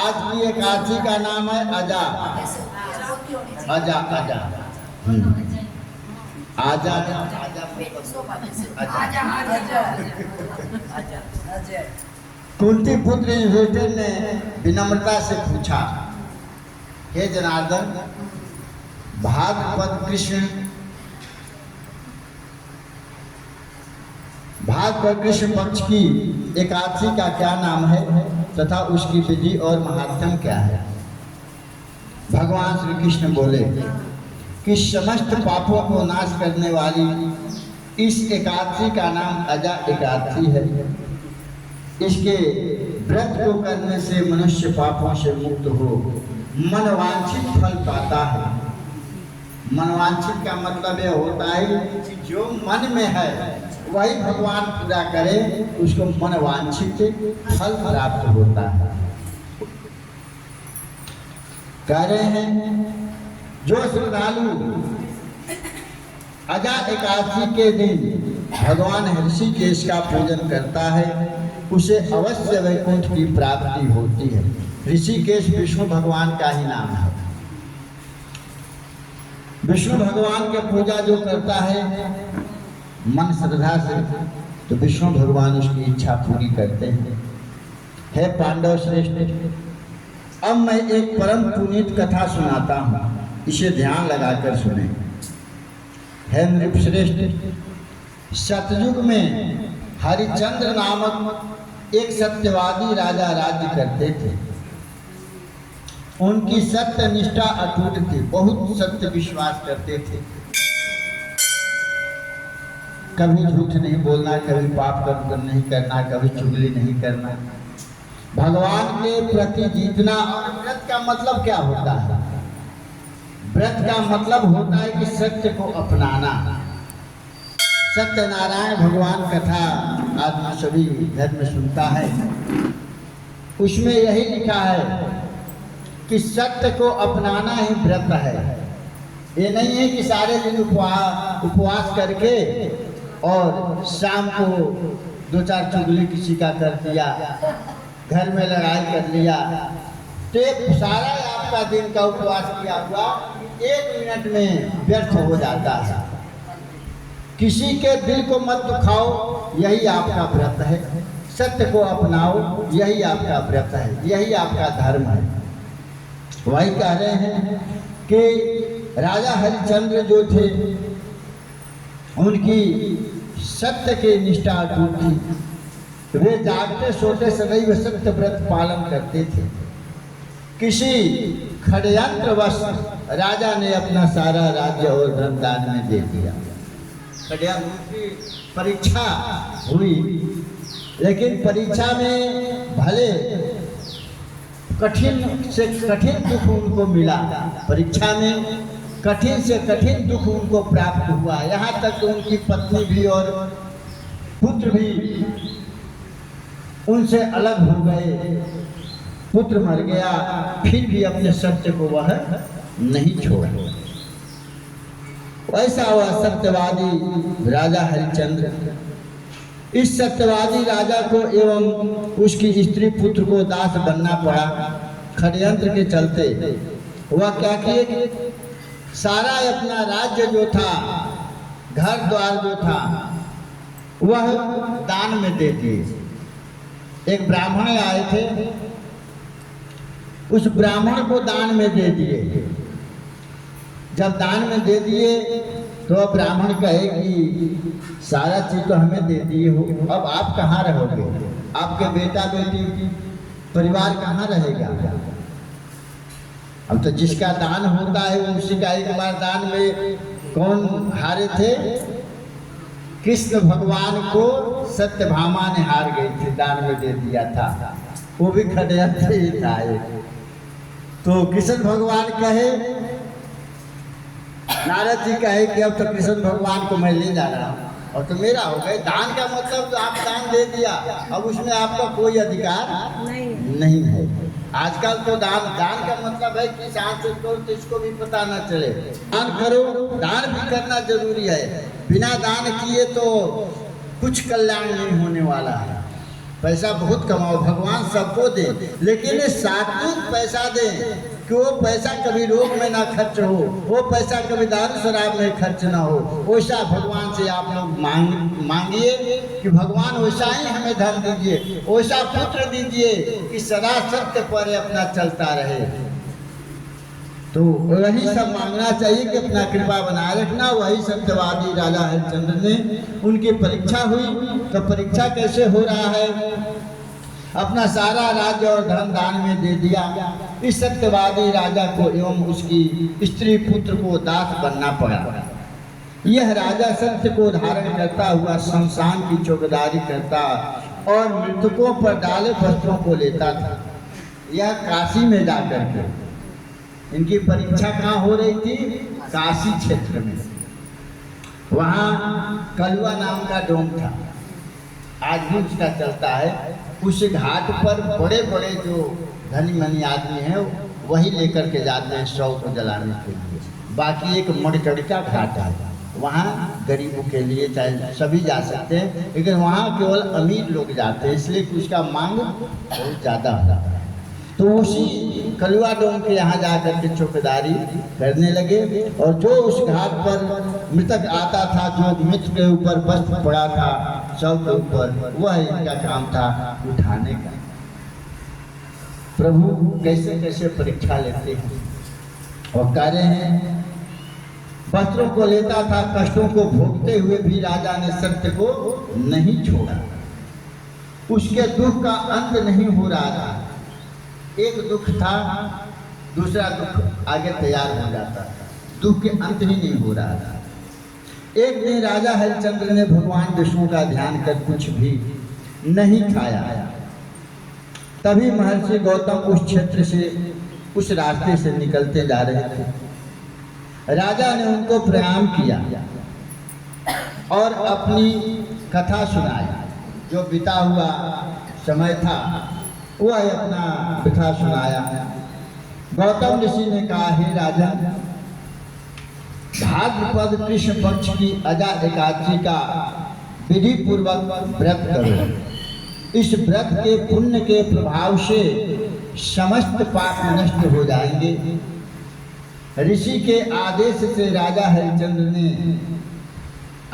आज की एकादशी का नाम है अजा। अजा अजा आजा कुंती पुत्र युधिष्ठिर ने विनम्रता से पूछा, हे जनार्दन, भागवत कृष्ण पक्ष की एकादशी का क्या नाम है तथा उसकी विधि और महात्म्य क्या है? भगवान श्री कृष्ण बोले कि समस्त पापों को नाश करने वाली इस एकादशी का नाम अजा एकादशी है। इसके व्रत को करने से मनुष्य पापों से मुक्त हो मनवांछित फल पाता है। मनवांछित का मतलब यह होता है कि जो मन में है वही भगवान पूरा करे, उसको मनवांछित फल प्राप्त होता है। कह रहे हैं जो श्रद्धालु अजा एकादशी के दिन भगवान ऋषिकेश का पूजन करता है उसे अवश्य वैकुंठ की प्राप्ति होती है। ऋषिकेश विष्णु भगवान का ही नाम है। विष्णु भगवान के पूजा जो करता है मन श्रद्धा से, तो विष्णु भगवान उसकी इच्छा पूरी करते हैं। हे पांडव श्रेष्ठ, अब मैं एक परम पुनीत कथा सुनाता हूँ, इसे ध्यान लगाकर सुने। हे नृपश्रेष्ठ, सतयुग में हरिचंद्र नामक एक सत्यवादी राजा राज्य करते थे। उनकी सत्य निष्ठा अटूट थी, बहुत सत्य विश्वास करते थे। कभी झूठ नहीं बोलना, कभी पाप कर्म नहीं करना, कभी चुगली नहीं करना, भगवान के प्रति जीतना। और व्रत का मतलब क्या होता है? व्रत का मतलब होता है कि सत्य को अपनाना। सत्यनारायण भगवान कथा आदमी सभी घर में सुनता है, उसमें यही लिखा है कि सत्य को अपनाना ही व्रत है। ये नहीं है कि सारे दिन उपवास करके और शाम को दो चार चुगली किसी का कर दिया, घर में लड़ाई कर लिया, तो सारा आपका दिन का उपवास किया हुआ 1 मिनट में व्यर्थ हो जाता है। किसी के दिल को मत दुखाओ, यही आपका व्रत है। सत्य को अपनाओ, यही आपका व्रत है, यही आपका धर्म है। वही कह रहे हैं कि राजा हरिश्चंद्र जो थे उनकी सत्य की निष्ठा अटूट थी। वे जागते सोते सदैव सत्य व्रत पालन करते थे। किसी षड्यंत्रवश राजा ने अपना सारा राज्य और धन दान में दे दिया। षड्यंत्र की परीक्षा हुई, लेकिन परीक्षा में भले कठिन से कठिन दुख उनको मिला। परीक्षा में कठिन से कठिन दुख उनको प्राप्त हुआ, यहाँ तक कि उनकी पत्नी भी और पुत्र भी उनसे अलग हो गए। पुत्र मर गया, फिर भी अपने सत्य को वह नहीं छोड़ा। वैसा वह सत्यवादी राजा हरिश्चंद्र, इस सत्यवादी राजा को एवं उसकी स्त्री पुत्र को दास बनना पड़ा। षड्यंत्र के चलते वह क्या किए, सारा अपना राज्य जो था, घर द्वार जो था, वह दान में दे दिए। एक ब्राह्मण आए थे, उस ब्राह्मण को दान में दे दिए। जब दान में दे दिए तो ब्राह्मण कहे कि सारा चीज तो हमें दे दिए हो, अब आप कहाँ रहोगे? आपके बेटा बेटी परिवार कहाँ रहेगा? अब तो जिसका दान होता है उसी का। एक बार दान में कौन हारे थे? कृष्ण भगवान को सत्यभामा ने हार गई थी, दान में दे दिया था, वो भी षड्यंत्र ही था। तो कृष्ण भगवान कहे, नारद जी कहे कि अब तो कृष्ण भगवान को मैं ले जा रहा हूँ और तो मेरा हो गए। दान का मतलब तो आप दान दे दिया, अब उसमें आपका कोई अधिकार नहीं है। आजकल तो दान का मतलब है कि सांस को तो इसको भी पता ना चले। दान करो, दान भी करना जरूरी है। बिना दान किए तो कुछ कल्याण नहीं होने वाला है। पैसा बहुत कमाओ, भगवान सबको दे, लेकिन सात्विक पैसा दे कि वो पैसा कभी रोग में ना खर्च हो, वो पैसा कभी दारू शराब में खर्च ना हो। वैसा भगवान से आप लोग मांगिए कि भगवान वैसा ही हमें धन दीजिए, वैसा पुत्र दीजिए कि सदा सत्य पर अपना चलता रहे। तो वही सब मांगना चाहिए कि अपना कृपा बनाए रखना। वही सत्यवादी राजा हरिश्चंद्र ने, उनकी परीक्षा हुई तो परीक्षा कैसे हो रहा है, अपना सारा राज्य और धन दान में दे दिया। इस सत्यवादी राजा को एवं उसकी स्त्री पुत्र को दास बनना पड़ा। यह राजा सत्य को धारण करता हुआ शमशान की चौकीदारी करता और मृतकों पर डाले वस्त्रों को लेता था। यह काशी में जाकर के, इनकी परीक्षा कहाँ हो रही थी, काशी क्षेत्र में। वहाँ कलुआ नाम का डोम था, आज भी उसका चलता है। उस घाट पर बड़े बड़े जो धनी मनी आदमी हैं वही लेकर के जाते हैं शव को जलाने के लिए। बाकी एक मणिकर्णिका घाट है, वहाँ गरीबों के लिए चाहे सभी जा सकते हैं, लेकिन वहाँ केवल अमीर लोग जाते हैं, इसलिए कि उसका मांग बहुत ज़्यादा होता है। तो उसी कलुआ डोम के यहाँ जाकर के चौकीदारी करने लगे। और जो उस घाट पर मृतक आता था, जो मृत के ऊपर वस्त्र पड़ा था शव के ऊपर, वह इनका काम था उठाने का। प्रभु कैसे कैसे परीक्षा लेते हैं और कह रहे हैं, वस्त्रों को लेता था, कष्टों को भोगते हुए भी राजा ने सत्य को नहीं छोड़ा। उसके दुख का अंत नहीं हो रहा था। एक दुख था, दूसरा दुख आगे तैयार हो जाता था, दुख के अंत ही नहीं हो रहा था। एक दिन राजा हरिश्चंद्र ने भगवान विष्णु का ध्यान कर कुछ भी नहीं खाया। तभी महर्षि गौतम उस क्षेत्र से, उस रास्ते से निकलते जा रहे थे। राजा ने उनको प्रणाम किया और अपनी कथा सुनाई। जो बीता हुआ समय था वह अपना कथा सुनाया। गौतम ऋषि ने कहा, हे राजन, भाद्रपद कृष्ण पक्ष की अजा एकादशी का विधि पूर्वक व्रत करो। इस व्रत के पुण्य के प्रभाव से समस्त पाप नष्ट हो जाएंगे। ऋषि के आदेश से राजा हरिश्चंद्र ने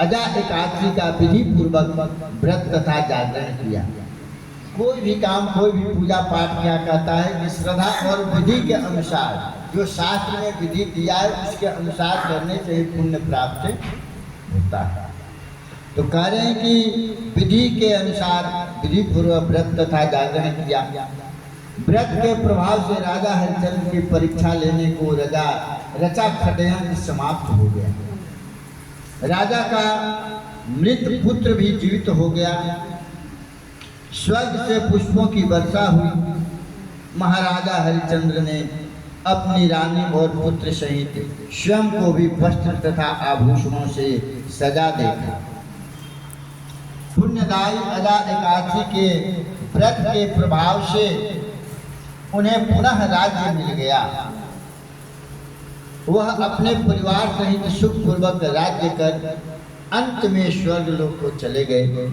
अजा एकादशी का विधि पूर्वक व्रत तथा जागरण किया। कोई भी काम, कोई भी पूजा पाठ क्या कहता है कि श्रद्धा और विधि के अनुसार, जो शास्त्र में विधि दिया है उसके अनुसार करने से ही पुण्य प्राप्त होता है। तो कह रहे हैं कि विधि के अनुसार विधि पूर्वक व्रत तथा जागरण किया। व्रत के प्रभाव से राजा हरिश्चंद्र की परीक्षा लेने को रचा खड्यंत्र समाप्त हो गया। राजा का मृत पुत्र भी जीवित हो गया। स्वर्ग से पुष्पों की वर्षा हुई। महाराजा हरिश्चंद्र ने अपनी रानी और पुत्र सहित स्वयं को भी वस्त्र तथा आभूषणों से सजा देखा। पुण्यदायी अजा एकादशी के व्रत के प्रभाव से उन्हें पुनः राज्य मिल गया। वह अपने परिवार सहित सुखपूर्वक राज्य कर अंत में स्वर्ग लोक को चले गए।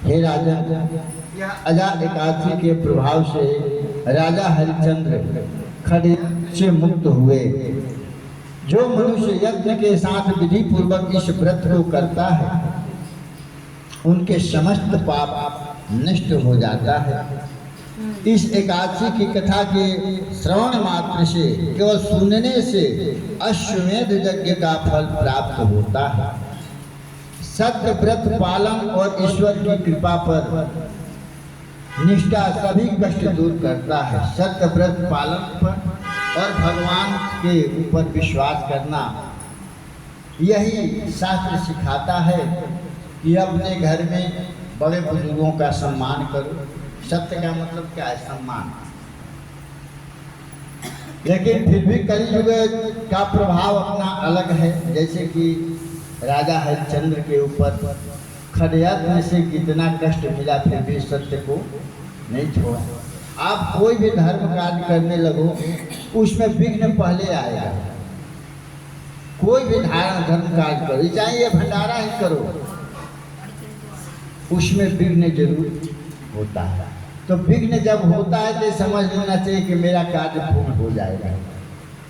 हे राजा, यह अजा एकादशी के प्रभाव से राजा हरिश्चंद्र खड्ग से मुक्त हुए। जो मनुष्य यज्ञ के साथ विधि पूर्वक इस व्रत को करता है, उनके समस्त पाप नष्ट हो जाता है। इस एकादशी की कथा के श्रवण मात्र से, केवल सुनने से अश्वमेध यज्ञ का फल प्राप्त होता है। सत्य व्रत पालन और ईश्वर की कृपा पर निष्ठा सभी कष्ट दूर करता है। सत्य व्रत पालन पर और भगवान के ऊपर विश्वास करना, यही शास्त्र सिखाता है कि अपने घर में बड़े बुजुर्गों का सम्मान करो। सत्य का मतलब क्या है? सम्मान। लेकिन फिर भी कलयुग का प्रभाव अपना अलग है। जैसे कि राजा हरिश्चंद्र के ऊपर खड्ग से कितना कष्ट मिला, फिर भी सत्य को नहीं छोड़ा। आप कोई भी धर्म कार्य करने लगो, उसमें विघ्न पहले आएगा। कोई भी धर्म कार्य करो, चाहे ये भंडारा ही करो, उसमें विघ्न जरूर होता है। तो विघ्न जब होता है तो समझ लेना चाहिए कि मेरा कार्य पूर्ण हो जाएगा।